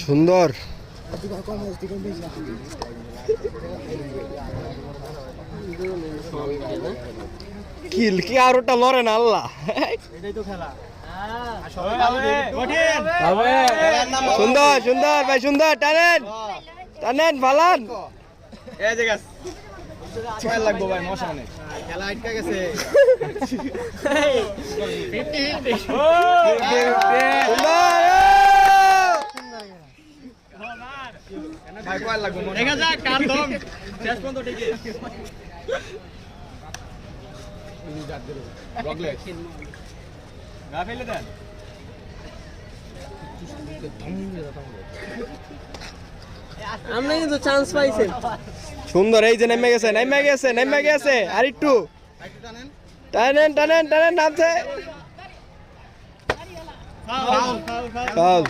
সুন্দর কিল কি আর ওটা লড়ে না আল্লাহ সুন্দর সুন্দর ভাই সুন্দর টানেন টানেন ফালান লাগবো ভাই মশা নেই খেলা আটকা গেছে ভাই কয় লাগবো দেখা যাক কার দম শেষ পর্যন্ত ঠিকই রগলেট গা ফেলে দেন আমরা কিন্তু চান্স পাইছেন সুন্দর এই যে নেমে গেছে নেমে গেছে নেমে গেছে আর একটু টানেন টানেন টানেন নামছে ফাউল